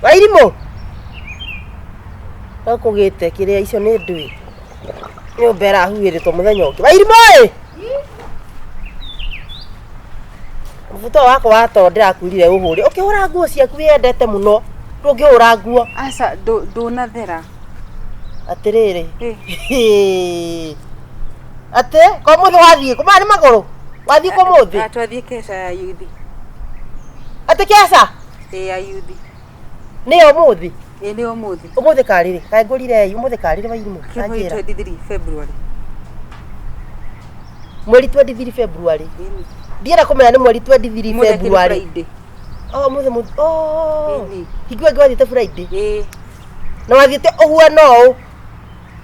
Wairimo. Akugite kiria icio ni ndui. Ni ubera huiritwo muthenya ungi. Wairimo ĩ. Mubuto wako wato ndirakwirire uhuri. Ukihura nguo ciaku wendete muno. Ndungihura nguo. Asa ndunathera. Atiriri. Ate ko muthe wathie kuma ni maguru. Wathie ko muthe. Twathie kesa ya yuthi. Ate kesa? Ya yuthi. Ni omuthi. Ni omuthi. Umuthi kariri. Kae ngurire umuthi kariri Wairimo. 23 February. Mweri 23 February. Ndiera kumenya ni mweri 23 February. Oh muthi. Oh. Higwe gwathite Friday. Na wathite ohua no.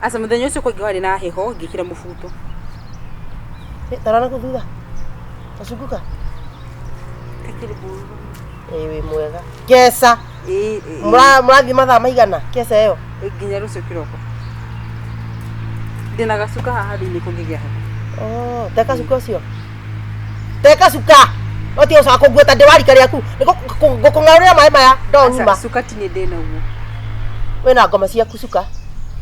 Asa muthenya ucio kwa giwari na heho ngikira mubuto. Tarana kuthutha. Asuguka. Kakiri buru. We mwega. Kesa. Murathi mathaa maigana kesa iyo. Nginya rucio kiroko. Ndina gasuka haha thini kungigia haha. Oh, teka suka ucio. Teka suka. Oti uca kugweta ndiwari riaku. Ngukung'aurira mai maya ndonyuma. Asa suka tini ndina uguo. Wena ngoma ciaku suka.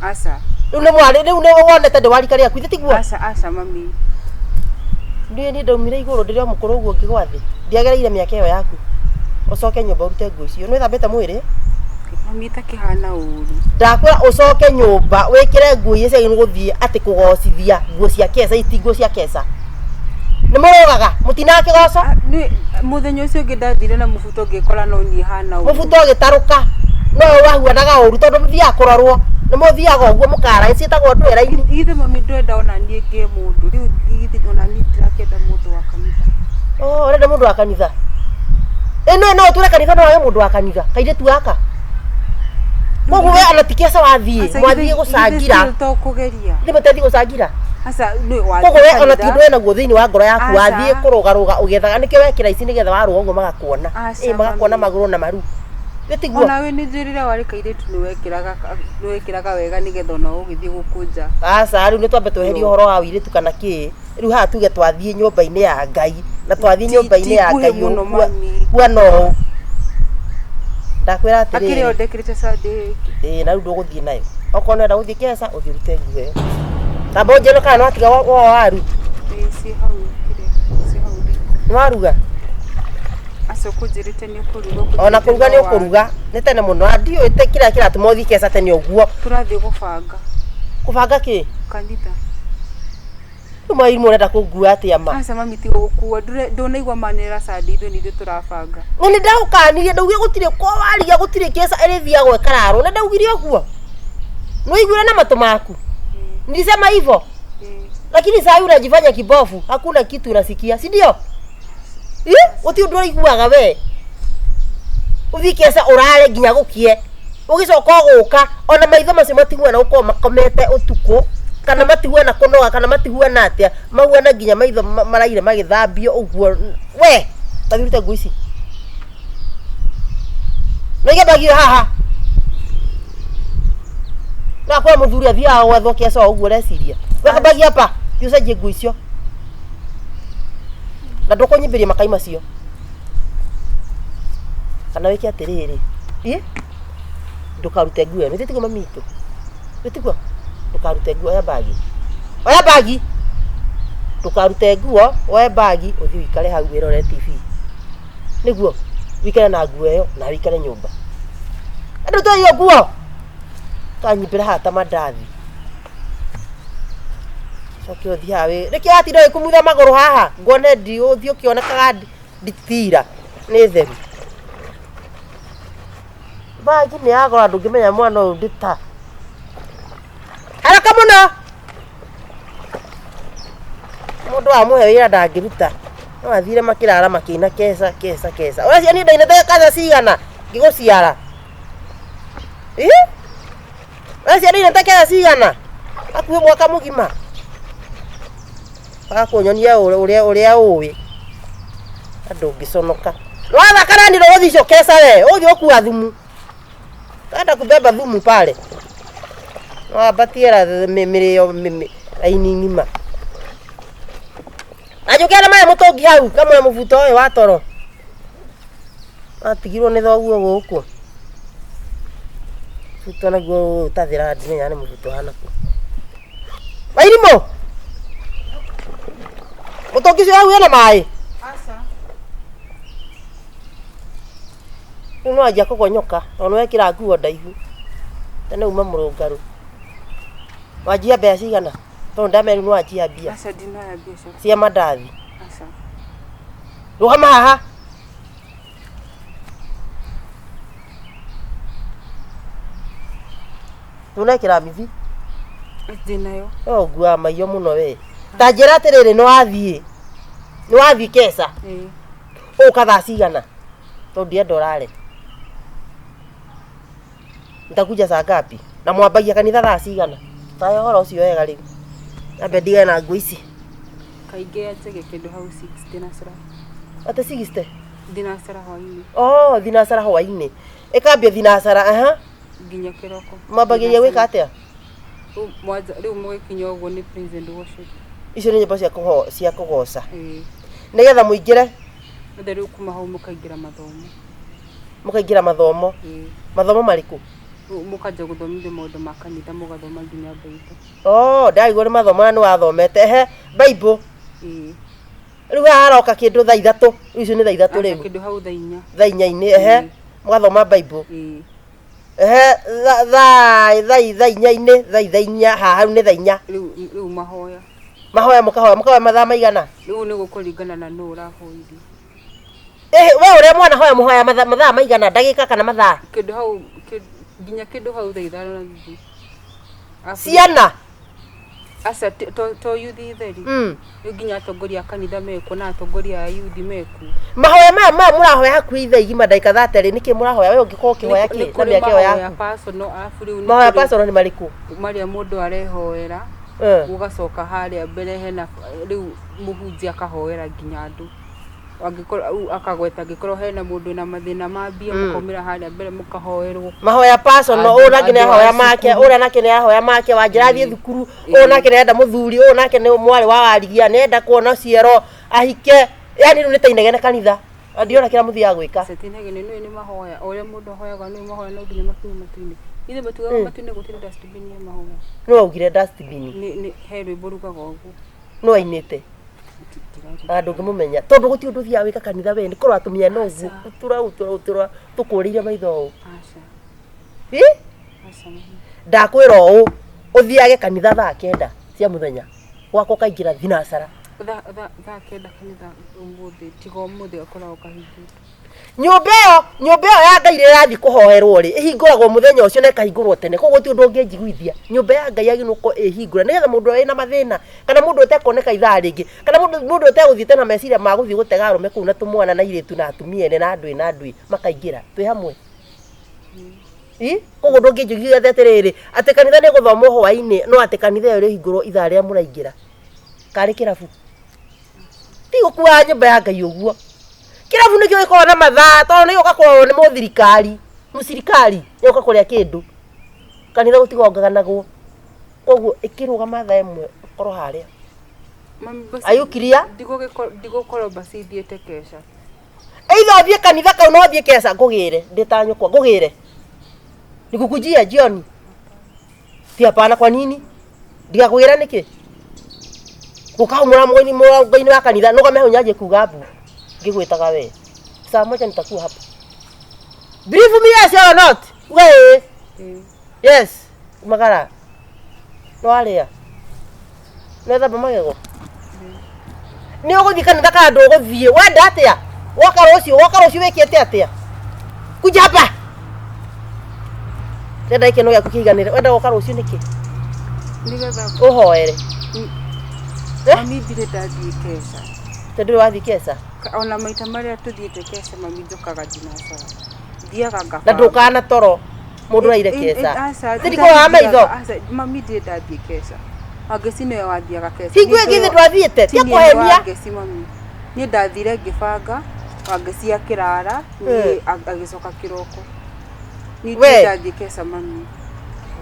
Asa. Riu ni mwari riu ni wonete ndiwari riaku itiguo. Asa mami. Ni ndaumire iguru ndirio mukuru uguo ngigwathi. Ndiagereire miaka iyo yaku. Ucoke nyumba urute nguo icio. Ni thambete mwiri? Mami takihana uru. Ndakwira ucoke nyumba wikire nguo icio cia guthie ati kugocithia nguo cia kesa itinguo cia kesa. Ni murogaga mutina kigoco? Ni muthenya ucio ngindathire na mubuto ngikora no nyihana uru. Mubuto gitaruka. No wahuanaga uru tondu muthia kurorwo. Ni muthiaga uguo mukara icitagwo ndwera-ini. Ithe mami ndwenda ona nie ngie mundu. Riu ithe ona nie ndirakenda mundu wa kanitha. Oh, renda mundu wa kanitha. No ture kanitha no we mundu wa kanitha. Kaire tu aka. Koguo we ana tikesa wathie. Mwathie gucangira. Kugeria. Ndi mutethi gucangira. Asa ni wathie. Koguo we ona ti ndwena guo thiini wa ngoro yaku wathie kurugaruga ugethaga nikio wekira ici nigetha waruga uguo magakuona. Magakuona maguru na maru. Gitiguo. Ona we ni njirira wari kaire tu ni wekiraga wega nigetha ona ugithie gukunja. Asa riu ni twambe tweherie uhoro wa wiritu kana ki. Riu haha tuge twathie nyumba-ini ya Ngai na twathie nyumba-ini ya Ngai uguo no. Ndakwira atiri. Akiri ondekirite Sunday. Na riu nduguthie nayo. Okorwo nenda guthie kesa uthie rute nguo iyo. Tamba njeno kana watiga waru. Si hau kire. Si hau. Waruga. Aso kujirite ni kuruga. Ona kuruga ni ukuruga. Ni tene muno. Adio ite kira tumothi kesa tene uguo. Turathie gubanga. Kubanga ki? Kanitha. Wairimo urenda kungua atia ma? Asa mami ti gukua. Ndonaigwa manera Sunday ithu ni turabanga. Ni ndaukanirie ndaugie gutire kwa warigia gutire kesa erithiagwo ekararo. Na ndaugire uguo. Noigure na mato maku. Nilisema hivyo. Lakini sasa unajifanya kibofu. Hakuna kitu unasikia, si ndio? Uti undora iguaga we. Uthikesa urare nginya gukie. Ugicoka guka ona maitho macio matiguana uko makomete utuko kana matiguana kunoga kana matiguana atia maguana nginya maitho maraire magithambio uguo we tabirute nguo ici. Nige bagio haha. Na kwa muthuri athia gwethwo kesa uguo reciria. Wakabagia hapa. Tiucenjie nguo icio. Na ndukunyimbiria makai macio. Kana wiki atiriri. Ndukarute nguo ino. Nitiguo mami itu. Nitiguo. Ndukarute nguo ya bagi. Oya bagi. Ndukarute nguo, oya bagi, uthi wikare hau wirore TV. Niguo. Wikare na nguo iyo na wikare nyumba. Andu to iyo nguo. Kanyimbira hata mandathi. Sokio thiawe. Reke atindo ikumutha maguru haha. Ngone ndi uthi ukionekaga nditira. Ni theru. Bagi ni agora ndungimenya mwana uyu ndita. Haraka muno. Mundu amuhe wira ndangiruta. No athire makirara makina kesa. Ora ciani ndaine kaza cigana ngiguciara. Ora ciani ndaine kaza cigana. Akuhe mwaka mugima. Akunyonia uria uwi. Andu ngiconoka. Wathakana ni rothi cio kesa we. Uthi okua thumu. Tanda kubeba thumu pale. Batiera mirio aini ngima. Ajukera maya mutongi hau kamwe mubuto uyu wa toro. Atigirwo ni thoguo guku. Mubuto naguo utathira ndine yani mubuto hanaku. Wairimo. Mutongicio au ena mai. Asa. No aja kugonyoka, ono wekira nguo ndaihu. Tene uma murungaru. Wajia bea cigana. To ndameri no ajia bia. Asa dina ya bia. Cia mandathi. Asa. Rugama haha. Tunekira mithi. Dinayo. Gua maiyo muno we. Ta njira atiriri no athie. No athie kesa. Ukatha cigana. To ndienda urare. Nitakuja saa ngapi? Na mwambagia kanitha thaa cigana? Tayo horo ucio wega riu. Ambe ndiga na nguo ici. Kaige atege kindu hau 60 na sara. Ate 60. Dinasara hwaini. Oh, dinasara hwaini. Ikambia dinasara aha. Ginya kiroko. Mwambagia gwika atia? Mwaza riu mwikinya uguo ni praise and worship. Icio ni nyimbo cia kugoca. Nigetha muingire. Nda riu kuma hau mukaingira mathomo. Mukaingira mathomo. Mathomo mariku? Mukaja guthomithia maundu ma kanitha mugathoma nginya Bible. Oh, ndaigua ni mathomo ni wathomete. Ehe, Bible. Riu haroka kindu thaa 3. Icio ni thaa 3 riu. Kindu hau thaa 4. Thaa 4 ehe. Mugathoma Bible. Ehe, thaa 4 thaa 4 haha ni thaa 4. Riu mahoya. Mahoya mukahoya mathaa maigana? Riu ni gukuringana na no urahoirie. We ure mwana hoya muhoya mathaa maigana ndagika kana mathaa? Kindu hau ginya kindu hau thaa 5 na nuthu. Ciana. Asa to yuthi theri. Riu ginya atongoria kanitha meku na atongoria a yuthi meku. Mahoya ma murahoya hakuhi thaa igima ndagika 30 niki murahoya we ungikorwo kihoya ki na miaka yo yaku. Personal afuri mahoya personal ni mariku? Maria mundu arehoera. Ugacoka haria mbere hena riu muhunjia akahoera ginya andu. Wangikora akagweta ngikoro hena mundu na mathina ma mbia mukomira haria mbere mukahoerwo. Mahoya personal ura ngine hoya make ura nake ni ahoya make wanjirathie thukuru ura nake nenda muthuri ura nake ni mwari wa warigia nenda kuona ciero ahike yani riu ni ta inegene kanitha ndiona kira muthia gwika setinegene ni mahoya ore mundu hoyaga ni mahoya no nginya makinya matini ithe batuga matini gutire dustbin ya mahoya no ugire dustbin ni herwe boruga gogu no ainite andu ngimumenya tondu guti undu thia wika kanitha we ni korwo atumia no ugu tura tukurire maitho u aca ndakwira u uthiage kanitha thaa 9 cia muthenya gwako kaingira thinasara thaa 9 kanitha umuthi tigo umuthi akoragwo kahingite nyumba iyo ya Ngai irathi kuhoherwo ri ihinguragwo muthenya ucio na kahingurwo tene koguo ti undu ungejiguithia nyumba ya Ngai aginu ko ihingura nigetha mundu ena mathina kana mundu utekoneka ithaa ringi kana mundu uteguthiite na meciria ma guthii gutega arume kuu na tumwana na iritu na atumia ene na andui makaingira twi hamwe koguo ndungejiguithia atiriri ati kanitha ni guthoma hwaini no ati kanitha iyo ihingurwo ithaa ria muraingira kari kirabu ti gukua nyumba ya Ngai uguo kirabu nikio iko na mathaa to ni ugakorwo ni muthirikari musirikari ni ugakoria kindu kanitha gutigongaganagwo koguo ikirugama thaa imwe korwo haria ayukiria ndigokorwo basi thiete kesha either thie kanitha kau no thie kesha ngugire nditanyukwa ngugire nikukujia jioni ti hapana kwa nini ndigakugira niki ukaumura mwini mwangaini wa kanitha no kama hunyaje kugabu ngigwitaga we saa moja nitakuwa hapa believe me yes or not we yes magara no aria netha bamagego ni uguthi kanitha ka ndu uguthie wenda atia waka rucio wikete atia kuja hapa nenda ikeno ya kukiganira wenda waka rucio niki nigetha uhoere mami bire ndathie kesha tondũ wathi kesa ona maita maria tuthiete kesa mami njokaga dinasara thiaga ngaba na ndukana toro mundu aire kesa ndiko wa maitho mami ndire ndathie kesa agecine yo wathiaga kesa hingwe ngithi twathiete tia kuhenia ageci mami ni ndathire ngibanga agecia kirara ni agicoka kiroko ni ndathie kesa mami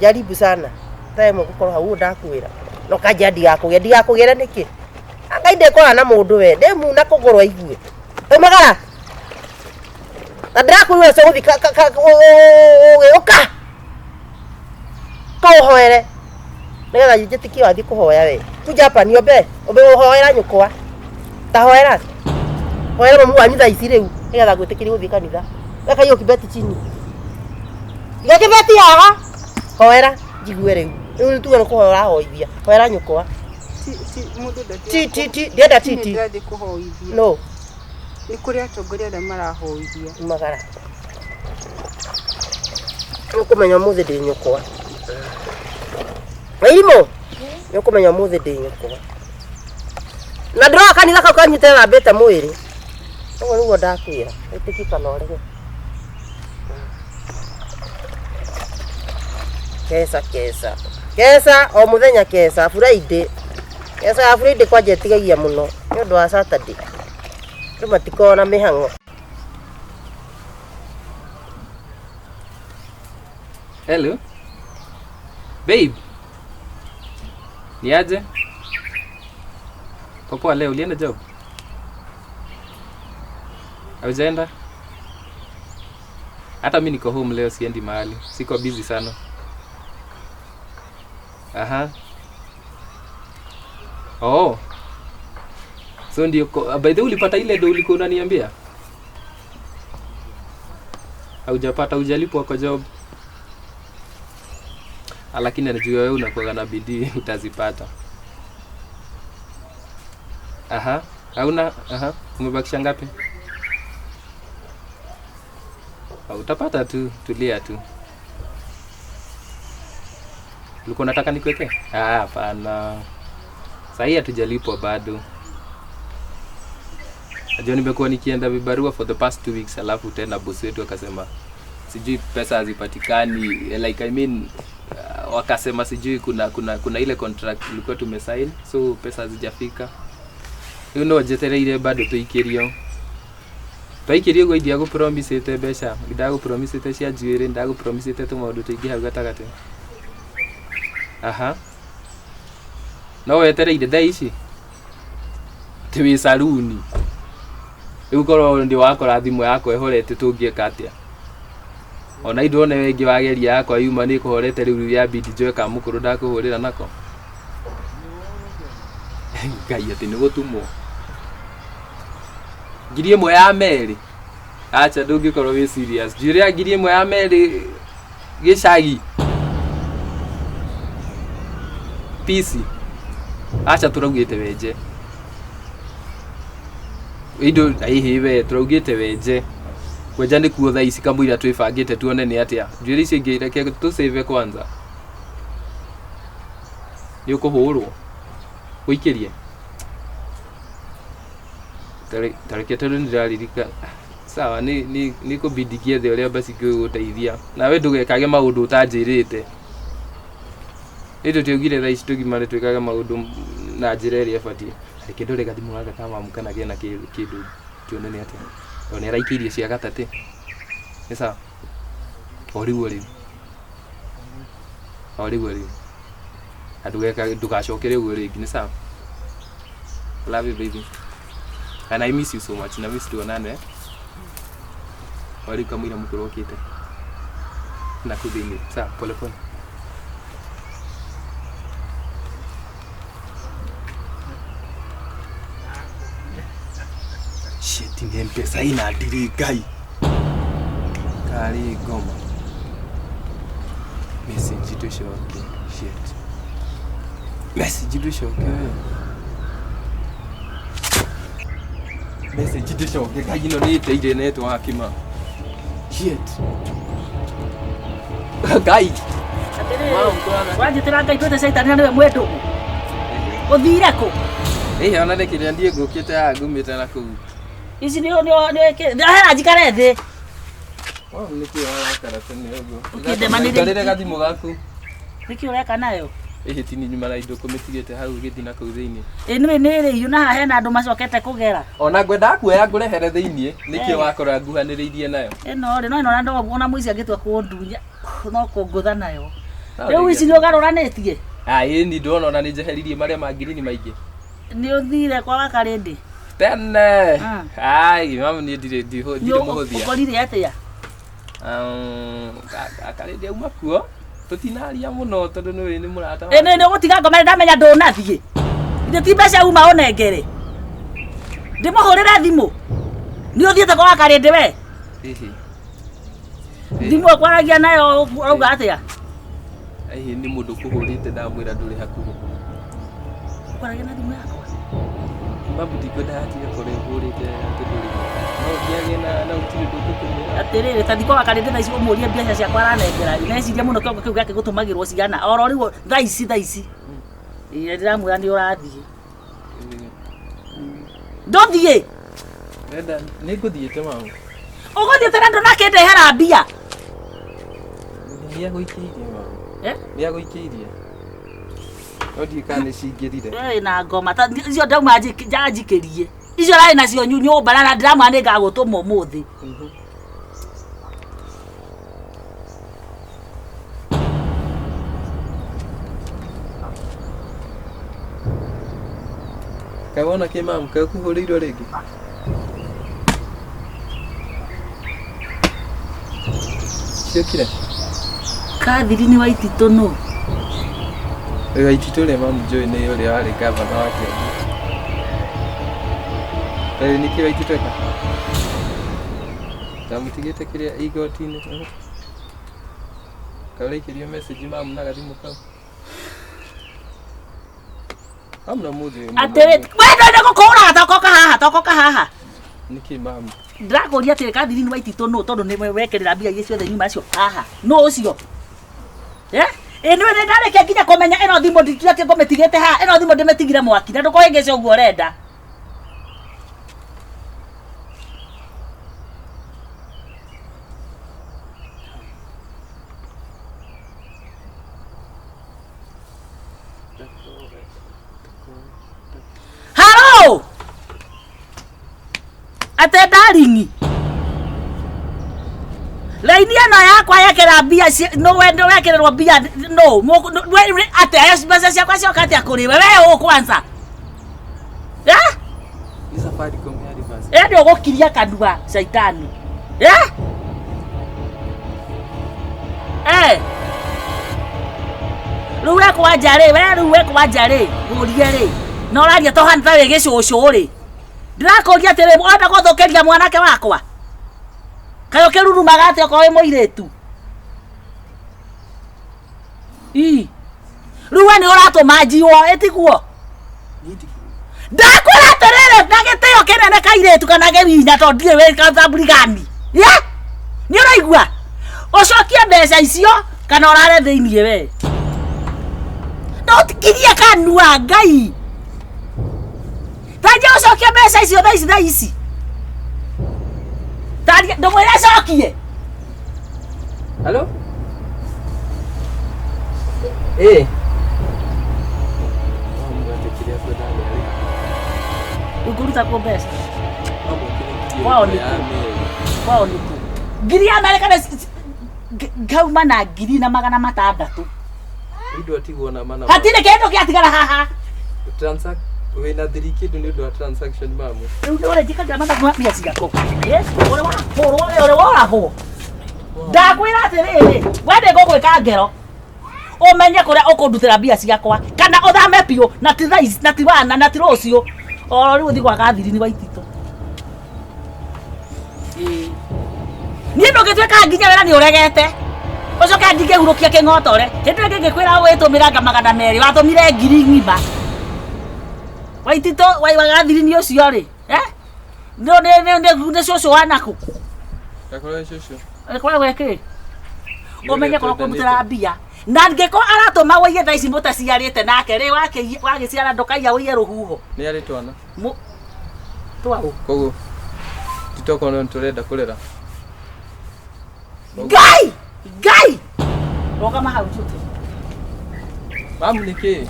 jaribu sana time gukorwo hau ndakwira no kanja ndigakugira niki Ngai ndekora na mundu we ndemu na kugorwa igue magara na ndakuruwa so guthi uka uhoere nigetha njitikie wathi kuhoya we kuja hapa niombe uhoera nyukwa ta hoera mamu wanyu thaa ici riu nigetha gwitikirie guthii kanitha weka hiyo kibeti chini iga kibeti haha hoera jigue riu tuge no kuhoera hoithia hoera nyukwa ti ndienda titi no ni kuri atongoria arĩa marahoithia magara ukumenya muthi ndi nyukwa Wairimo ukumenya muthi ndi nyukwa na ndĩroa kanitha kau kanyite thambĩte mwĩrĩ ũguo nĩguo ndakwĩra ĩtĩkĩka na ũrege kesa o mũthenya kesa Friday kesa ya Friday kwanja ĩtigagia mũno nĩ ũndũ wa Saturday rĩu matikona mĩhang'o. Hello babe, ni aje? Popoa leo ulienda job? Haujaenda? Hata mimi niko home leo, siendi mahali. Siko busy sana. Aha. Oh. So ndio by the way ulipata ile do ulikuwa unaniambia? Haujapata, hujalipwa kwa job. Lakini najua wewe unakuwa na bidii utazipata. Aha. Hauna? Aha. Umebakisha ngapi? Utapata tu, tulia tu. Ulikuwa unataka nikuweke? Hapana. Sasa hatujalipwa bado. Najua nimekuwa nikienda vibarua for the past 2 weeks, alafu tena boss wetu akasema sijui pesa hazipatikani, like I mean wakasema sijui kuna ile contract ilikuwa tumesign, so pesa hazijafika. You know jetereire bado tuikirio go idia go promise ite besha ndago promise ite cia juire ndago promise ite to maundu tuingi hau gatagate. Aha, no wetereire thaa ici tiwi saluni ukoro ndi wakora thimu yako ehorete tungieka atia ona indo ne wengi wageria yako yuma ni kuhorete riu ya bidi joe ka mukuru ndakuhurira nako ngai ati ni gutumwo ngiri imwe ya meri. Acha ndungikorwo wi serious njire ngiri imwe ya meri gicagi pisi. Acha turaugite wenje indo aihiwe turaugite wenje kwenja ni kuo thaa ici kamwira twibangite tuone ni atia njire ici ngireke tu save kwanza ni ukuhurwo wikirie tarekete ndiralirika sawa ni kubidikia the uria basi guteithia na we ndugekage maundu utanjirite ito tiugire thaa ici tugimane twikage maundu na njira iria batie kindu rega thimu wake kama mukana gena kindu tuone ni atia ona raikirie cia gatate ni sawa ori adugeka ndugacokere ugo ringi ni sawa. Love you baby and I miss you so much. Na miss tuonane wali kamwira mukuru okite na kudini sawa pole pole. Shit, ni mpesa ina dili gai kali goma message to show okay. Shit, message to show okay. Message to show okay. Kaji no ni teire network ma shit gai waje tiranga itote saitani na mwetu uthire ko ona nekire ndie ngukite ngumite na ku ici ni ajikare thi niki warakara tene uguo ukinde gathimu gaku niki ureka nayo tini nyuma na indo kumitigite hau githina kau thiini ni riu na hena andu macokete kugera ona ngwenda kuoya ngurehere thiini niki wakora nguhaniriirie nayo ino na ndo ona muici agitwa kundunya no kungutha nayo riu ici ni ugaruranitie ni ndona ona ni njeheririe maria mangirini maingi ni uthire kwa wakarindi tene mama ni ndire muhuthia ukorire atia akarindi uma kuo tutinaria muno tondu ni murata ene no gutiga ngoma ndamenya ndunathie inde ti mbeca uma onengere ndimuhurira thimu ni uthiete kwa karinde we thimu kwaragia nayo auga atia ni mundu kuhurite ndamwira nduri hakuhi kwaragia na thimu yakwa mabu ndikwenda hatia kore hurite atinduri no ndiage na utiri ndukumira atiriri ta ndikwa karinde tha ici umuria mbeca ciakwa aranengera ineciria muno kiongo kiu giake gutumagirwo ciana oro riu tha ici ndiramwira ni urathie ndothie enda nikuthiete mamu uguthiete na ndonake ndehera mbia ni aguikiirie mamu ni aguikiirie odi kane cingirire na ngoma ta icio ndauma njanjikirie icio rai nacio nyumba na ndiramwa ni ngagutuma umuthi kawona ke mamu kakuhuriirwo ringi ciokire kathiri-ini wa ititũ no wa ititũ ũrĩa mamu njũĩ nĩ ũrĩa warĩ gavana wa Kiambu nĩkĩ wa ititũ eka tamũtigĩte kĩrĩa igoti-inĩ kaũrĩkĩrio message mamu na gathimũ kau amna muthi atĩrĩ wenda gũkũũraga tokoka haha nĩkĩ mamu ndĩrakũria atĩrĩ kathiri-ini wa ititũ no tondũ nĩ wekĩrĩra mbia iria ciothe nyuma acio haha no ũcio ĩno nĩ ndarĩkia nginya kũmenya ĩno thimũ ndikirĩtie ngũmĩtigĩte haha ĩno thimũ ndĩmĩtigire mwaki na ndũkũhĩngĩce ũguo ũrenda haro ate darling laini ĩno yakwa yekĩra mbia no wende wekĩrĩrwo mbia no ate mbeca ciakwa cioka atĩa kũrĩ we kwanza ni Safaricom ya reverse ndio ũgũkiria kanua shaitani rĩu wekwa njarĩ ũrie rĩ no ũraria tohana ta wĩ gĩcũcũ rĩ ndirakũria atĩrĩ ũrenda gũthũkĩria mwanake wakwa kayo kĩrurumaga atĩ okorwo wĩ mũirĩtu rĩu we nĩ ũratũma njiwo ĩtiguo ndakwĩra atĩrĩrĩ na gĩtĩo kĩnene kairĩtu kana gĩwinya tondũ ndirĩ wĩ katamburigani nĩ ũraigua ũcokie mbeca icio kana ũrare thĩiniĩ we no tikirie kanua ngai Taja ucokie mbeca icio thaa ici taria ndũmwĩre acokie halo ukuruta kwa mbeca kwao nĩ kũ ngiri ya Amerika ngauma na 2,600 indo atigwo na mana hatirĩ kĩndũ gĩatigara haha transact wena thiriki nĩ ũndũ wa transaction mamu rĩu nĩ ũrĩa njĩkaga mathabu mbia ciakwa ũrĩa warahwo ndakwĩra atĩrĩrĩ wende ngũgwĩka ngero ũmenye kũrĩa ũkũndutĩra mbia ciakwa kana ũthame biũ na ti thaa ici na ti wana na ti rũciũ oro rĩu ũthiĩ gwa gathiri-inĩ wa ititũ niĩ ndũngĩtuĩka nginya wĩra nĩ ũregete ũcoke ndingĩhurũkia kĩng'otore hĩndĩ ĩrĩa ngĩkwĩra ũgĩtũmĩra magana merĩ watũmire 1,000 wa ititũ wa gathiri-inĩ ũcio rĩ nĩ cũcũ wa nakũ gakorwo cũcũ ĩkoragwo ĩkĩ ũmenye korwo kũmũtĩra mbia na ngĩko aratũma wũiye thaa ici mũtaciarĩte nake rĩ wagĩciara ndũkaiya wũiye rũhuho nĩ arĩ twana twaũ koguo titokorwo nĩ tũrenda kũrera Ngai rogama hau tũtũ mamu nĩkĩ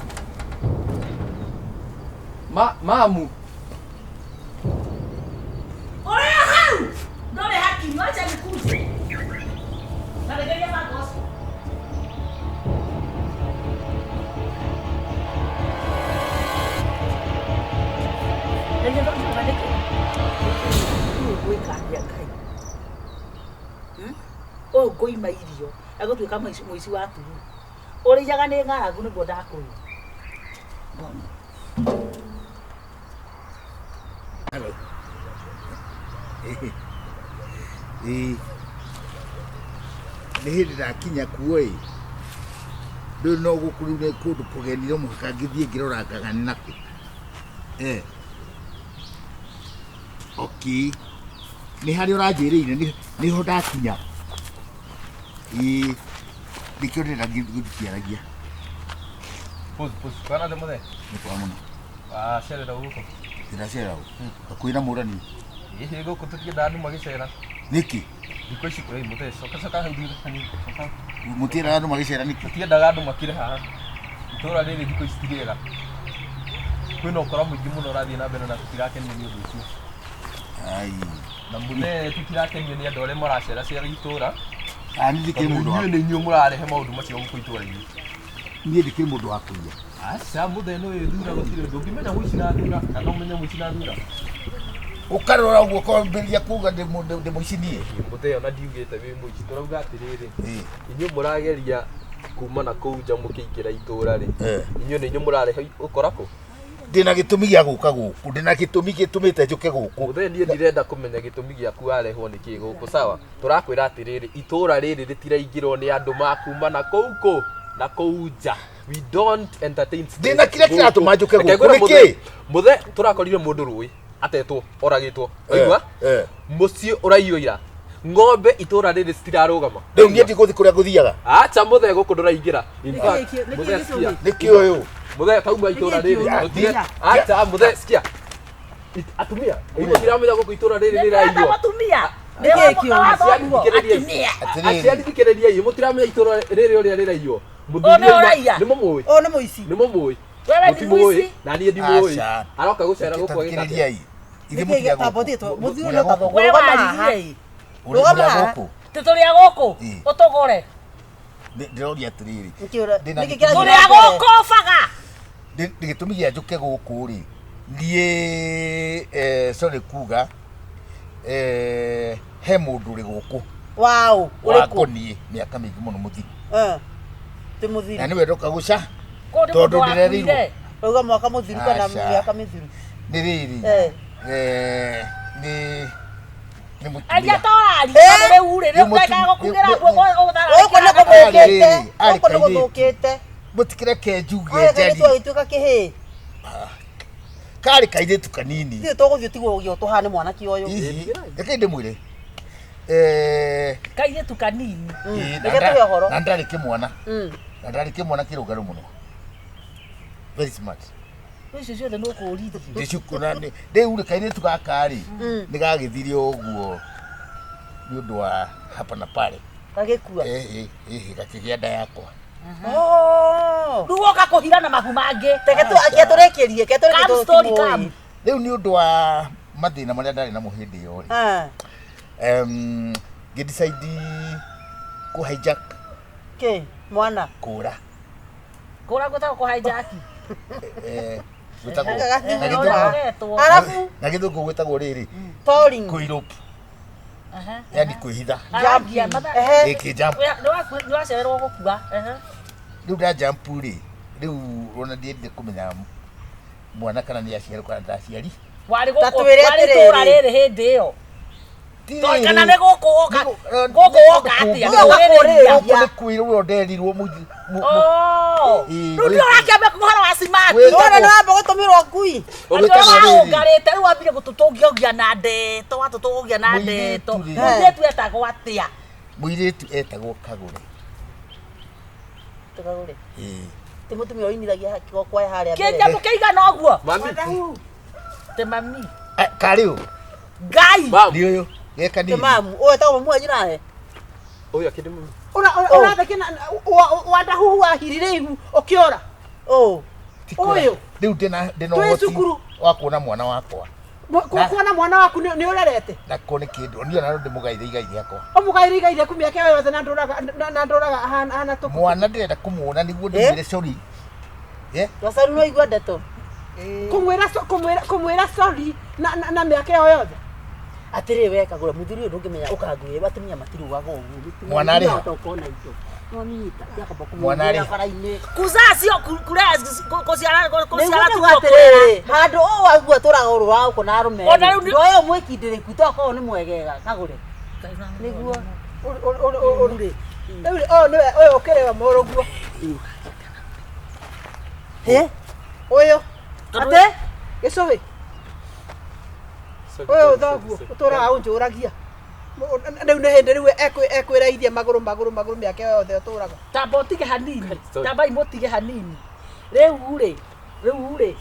mamu ũrĩa hau ndũrĩ hakimu acha nikuje na regeria makosa ndio ndio bandike o ngoima irio agotwika muici wa turu urijaga ni ng'aragu niguo ndakunya hello nĩ hĩndĩ ndakinya kuo ndũĩ no gũkũ rĩu nĩ kũndũ kũgeni no mũhaka ngĩthiĩ ngĩrorangaga nĩ nakũ okay nĩ harĩa ũranjĩrĩire nĩho ndakinya nĩkĩo ndĩrenda ngĩkĩaragia kwana ndĩ mũthee nĩ kwega mũno cerera gũkũ ndĩracerera hakuhĩ na mũrani ĩhĩ gũkũ tũtiendaga andũ magĩcera nĩkĩ thikũ ici mũthee coka hau thutha hanini mũtiendaga andũ magĩcera nĩkĩ tũtiendaga andũ makĩre haha itũũra rĩrĩ thikũ ici ti rĩega kwĩna ũkora mũingĩ mũno ũrathiĩ na mbere na tũtirakenio nĩ ũndũ ũcio na mũthee tũtirakenio nĩ andũ arĩa maraceracera itũũra inyuĩ nĩ inyuĩ mũrarehe maũndũ macio gũkũ itũũra-inĩ niĩ ndĩkĩrĩ mũndũ wa kũiya aca mũthee nĩ wĩthura gũtirĩ ũndũ ũngĩmenya mũici na thura kana ũmenye mũici na thura ũkarora ũguo kwambĩrĩria kuga ndĩ mũici niĩ mũthee ona ndiugĩte wĩ mũici tũrauga atĩrĩrĩ inyuĩ mũrageria kuma na kũu nja mũkĩingĩra itũũra rĩ inyuĩ nĩ inyuĩ mũrarehe ũkora kũ ndĩna gĩtũmi gĩa gũka gũkũ ndĩna gĩtũmi gĩtũmĩte njũke gũkũ mũthee niĩ ndirenda kũmenya gĩtũmi gĩaku warehwo nĩ kĩ gũkũ sawa tũrakwĩra atĩrĩrĩ itũũra rĩrĩ rĩtiraingĩrwo nĩ andũ makuma na kũu na kũu nja we don't entertain ndĩna kĩrĩa kĩratũma njũke gũkũ nĩkĩ mũthee tũrakorire mũndũ rũĩ atetwo oragĩtwo waigua mũciĩ ũraiyũira ng'ombe itũũra rĩrĩ citirarũgama rĩu niĩ ndigũthiĩ kũrĩa ngũthiaga acha mũthee gũkũ ndũraingĩra nĩkĩ ũyũ mũthee tauma itũũra rĩrĩ acha mũthee sikia atumia ndiramenya gũkũ itũũra rĩrĩ rĩraiywo atumia aciari thikĩrĩria iyo mũtiramenya itũũra rĩrĩ ũrĩa rĩraiywo nĩ mũmũĩ nĩ mũici nĩ mũmũĩ mũtimũĩ na niĩ ndimũĩ aroka gũcera gũkũ agĩkatĩa ithe mũtiga gũkũ tũrĩa gũkũ ũtũgũre ndĩroria atĩrĩrĩ tũrĩa gũkũ baga gĩtũmi gĩa njũke gũkũ rĩ ndiĩ sorry kuga he mũndũ ũrĩ gũkũ wakoniĩ mĩaka mĩingĩ mũno mũthiru na nĩwe ndoka gũca tondũ ndĩrerirwo uga mwaka mũthiru kana mĩaka mĩthiru nĩ rĩrĩ nĩ aria torari rĩu rĩ rĩu gũkugĩra gũthũkĩte mũtikĩreke njuge njari twagĩtuĩka kĩhĩ karĩ kairĩtu kanini ithuĩ tũgũthiĩ tigwo ũgĩo tũhane mwanake ũyũ reke ndĩmwĩre kairĩtu kanini na ndarĩ kĩmwana kĩrũngarũ mũno very smart icio ciothe nĩ ũkũrithio ndĩcukuna rĩu rĩ kairĩtu gaka rĩ nĩ gagĩthire ũguo nĩ ũndũ wa hapa na pale gagĩkua gakĩgĩa nda yakwa rĩu woka kũhira na mahu mangĩ tũrĩkĩrie rĩu nĩ ũndũ wa mathĩna marĩa ndarĩ namo hĩndĩ ĩyo rĩ ngĩdecide kũ-hijack mwana kũra gwĩtagwo kũ-hijack na gĩthũngũ gwĩtagwo rĩrĩ kũ-elope yani kwĩhitha nĩwacererwo gũkua rĩu ndajampu rĩ rĩu ona ndiendire kũmenya mwana kana nĩ aciarwo kana ndaciari warĩ tũũra rĩrĩ hĩndĩ ĩyo kana nĩ gũkũ woka atĩa nĩ kwĩrwo nderirwo rĩu nĩũrakĩambia ũhoro wa simati nĩ wamba gũtũmĩrwo ngui ũngarĩte rĩu wambire gũtũtũngia na ndeto watũtũngia na ndeto mũirĩtu etagwo atĩa mũirĩtu etagwo Kagure ti mũtumia ũinithagia kĩgokwae harĩa kĩnjamu kĩigana ũguo te mami karĩ ũ ngai nĩ ũyũ geka nini mamu ũyũ etagwo mamu wanyu nawe ũyũ akĩndĩ mami ũrathekena wandahuhu wahiri rĩu ũkĩora ũyũ rĩu ndĩna ũhoti wa kuona mwana wakwa kuona mwana waku nĩ ũrerete nako nĩ kĩndũ niĩ ona ndĩ mũgaire igai rĩakwa ũmũgaire igai rĩaku mĩaka ĩyo yothe na ndũraga hana tũkũ mwana ndĩrenda kũmuona nĩguo ndĩmwĩre sorry Wasaru no igua ndeto kumwira sorry na mĩaka ĩyo yothe Atire we KAGURE muthuri uyu ndungimenya ukangure batumia matirugaga uguo. Mwana ri. Mwana ri. Kuzasio kusiara tukotere. Handu o wagua turaga uru wa uko na rume. Ndoyo mwikindire kutoko ni mwegega KAGURE. Niguo. Uri. Oh no oyo okerewa moroguo. He? Oyo. Ate? Gesobe. Oyo thoguo utura unjuragia. Riu ne hende riu ekwiraithia maguru miake yothe uturaga. Tamba utige hanini. Tamba imutige hanini. Riu ri.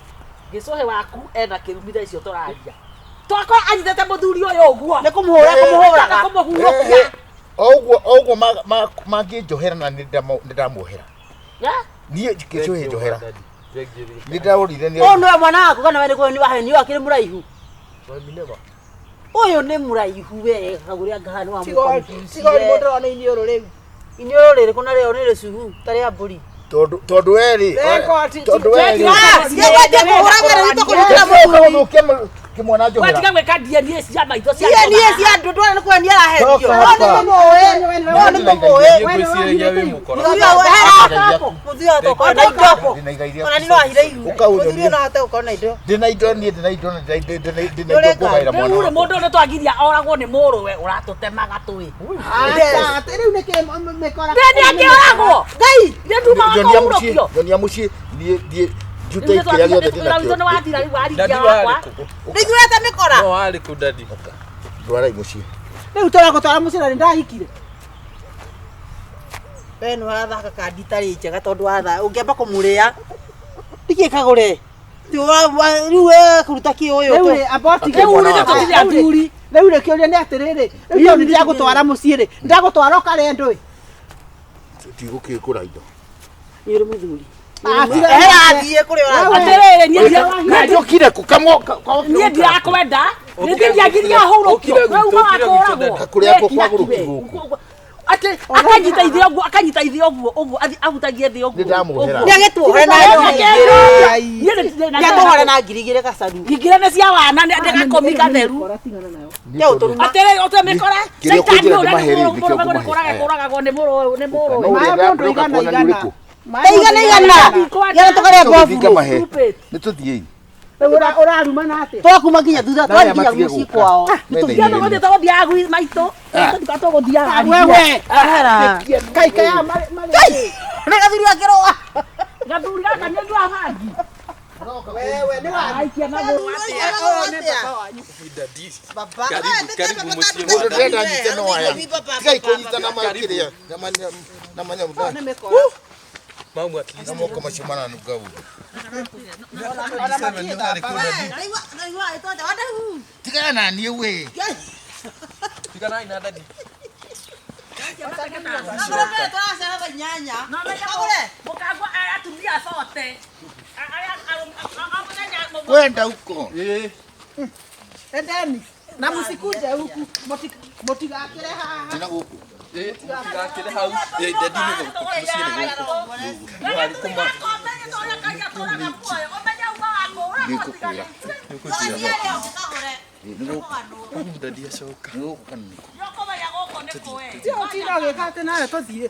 Gicohe waku ena kirumithia icio turaria. Twakwa anyitete muthuri uyu uguo. Ni kumuhuraga. Kumuhurukia. Oguo manginjohera na nindamuohera. Ya? Nie gicohe njohera. Nindaurire ni. O no mwana waku kana we ni waheni wakire muraihu. Oyo ni muraihu we KAGURE angahani wa mukoni. Sigori modro na inioro riu. Inioro riri kuna reo ni ricuhu tari ya mburi. Tondu weri. Tondu weri. Siwete kuhuraga rito kunitira mundu. Kimwana njohera. Watika gweka DNA cia maitho cia. DNA cia andu ndwara ni ni arahendio. Muthia toko na indo. Ona ni no ahire ihu. Muthia no hata ukona indo. Ndina indo kugaira mwana. Uri mundu ndo twagiria oragwo ni muru we uratutemaga tui. Riu niki mekora. Ndeni akiragwo. Ngai, ndio tuma wakorukio. Nyonia muci die Jute kiria giothe ndina kio. Ndio wathira riu warigia wakwa. Ndigurete mikora. No ari ku dadi. Ndwara imuci. Riu tũragũtwara mũciĩ na ndahikire. We nĩ wathaka kandi itarĩ njega tondũ watha ũngĩamba kũmũrĩa. Ndikĩ KAGURE. Rĩu we kũruta kĩ ũyũ. Rĩu rĩ abortige mũno tũthiĩ athuri. Rĩu rĩ kĩũria nĩ atĩrĩrĩ. Rĩu nĩ ndagũtwara mũciĩ rĩ. Ndagũtwara ũkare ndũĩ. Tigũkĩkũra indo. Nĩ ũrĩ mũthuri. Athiĩ kũrĩa ũrathiĩ. Atĩrĩrĩ niĩ ndiokire kukamwo. Niĩ ndirakwenda. Niĩ ndiagiria hurũkio. We uma wakũragwo. Kũrĩa kwagũrũki gũkũ. Ati akanyita ithio ũguo ahutagie thĩ ũguo. Nĩndamuohera. Nĩagĩtuohera na nĩatũhore na ngiri igĩrĩ gacaru. Ngiri nĩ cia wana ndĩgakomi gatheru. Atĩrĩ ũtemĩkora. Kũragagwo nĩ mũrũ. Igana. Gera tũkarĩa ngobu. Nĩtũthiĩ. Ũraruma na atĩ. Twakuma nginya thutha twathiaga mũciĩ kwao. Nĩtũthiaga gũthiĩ twathiaga maitũ. Tũthiaga wewe. Kaika ya mari. Na gathuri akĩrũa. Gathuri gaka nĩ ndwa hangi. Wewe nĩ aikia na mũrũ baba. Karibu mũciĩ. Mũndũ ndenda nyite no aya. Tigai kũnyita na makiria. Na manya Mamu at least mo kama shumana nugau. Tika na ni we. Tika na ina dadi. Kwenda huko. Endeni. Na msikuje huku. Motigakire haha. Tena huku. Motigakire hau. Dadi ni huko kusini huko. Wali kuma. Nikukura. Dadi asoka. Nuko kaniko. Sio kina gekate nayo tothiĩ.